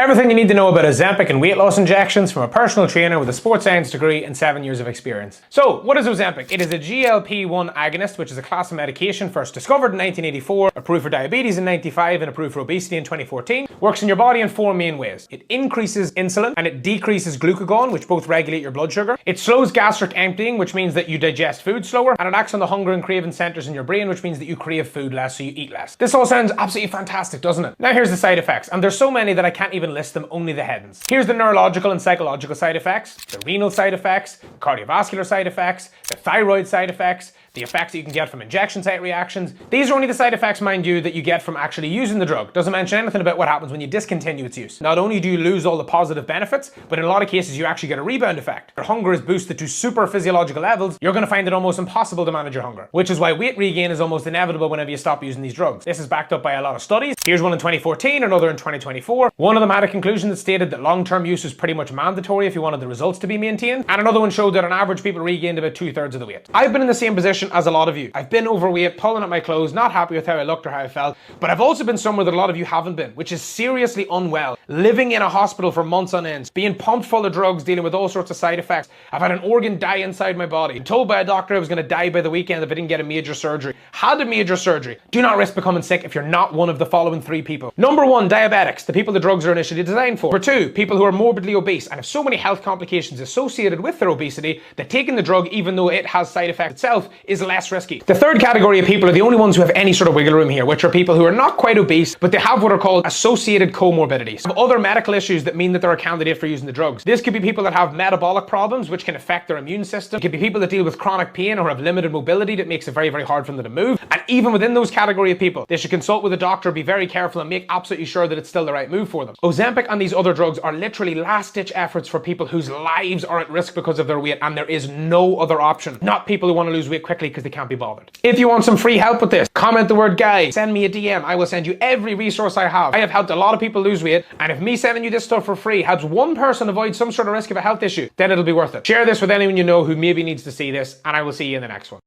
Everything you need to know about Ozempic and weight loss injections from a personal trainer with a sports science degree and 7 years of experience. So, what is Ozempic? It is a GLP-1 agonist, which is a class of medication first discovered in 1984, approved for diabetes in 95, and approved for obesity in 2014. Works in your body in 4 main ways. It increases insulin and it decreases glucagon, which both regulate your blood sugar. It slows gastric emptying, which means that you digest food slower, and it acts on the hunger and craving centers in your brain, which means that you crave food less, so you eat less. This all sounds absolutely fantastic, doesn't it? Now here's the side effects, and there's so many that I can't even list them, only the headings. Here's the neurological and psychological side effects, the renal side effects, the cardiovascular side effects, the thyroid side effects, the effects that you can get from injection site reactions. These are only the side effects, mind you, that you get from actually using the drug. Doesn't mention anything about what happens when you discontinue its use. Not only do you lose all the positive benefits, but in a lot of cases you actually get a rebound effect. Your hunger is boosted to super physiological levels. You're going to find it almost impossible to manage your hunger, which is why weight regain is almost inevitable whenever you stop using these drugs. This is backed up by a lot of studies. Here's one in 2014, another in 2024. One of them had a conclusion that stated that long-term use is pretty much mandatory if you wanted the results to be maintained, and another one showed that on average people regained about 2/3 of the weight. I've been in the same position as a lot of you. I've been overweight, pulling at my clothes, not happy with how I looked or how I felt, but I've also been somewhere that a lot of you haven't been, which is seriously unwell, living in a hospital for months on end, being pumped full of drugs, dealing with all sorts of side effects. I've had an organ die inside my body, been told by a doctor I was going to die by the weekend if I didn't get a major surgery. Had a major surgery. Do not risk becoming sick if you're not one of the following 3 people. Number 1, diabetics, the people the drugs are initially designed for. Number 2, people who are morbidly obese and have so many health complications associated with their obesity that taking the drug, even though it has side effects itself, is less risky. The third category of people are the only ones who have any sort of wiggle room here, which are people who are not quite obese, but they have what are called associated comorbidities, other medical issues that mean that they're a candidate for using the drugs. This could be people that have metabolic problems, which can affect their immune system. It could be people that deal with chronic pain or have limited mobility that makes it very, very hard for them to move. And even within those category of people, they should consult with a doctor, be very careful, and make absolutely sure that it's still the right move for them. Ozempic and these other drugs are literally last-ditch efforts for people whose lives are at risk because of their weight, and there is no other option. Not people who want to lose weight quickly because they can't be bothered. If you want some free help with this, comment the word guy, send me a DM. I will send you every resource I have. I have helped a lot of people lose weight, and if me sending you this stuff for free helps one person avoid some sort of risk of a health issue, then it'll be worth it. Share this with anyone you know who maybe needs to see this, and I will see you in the next one.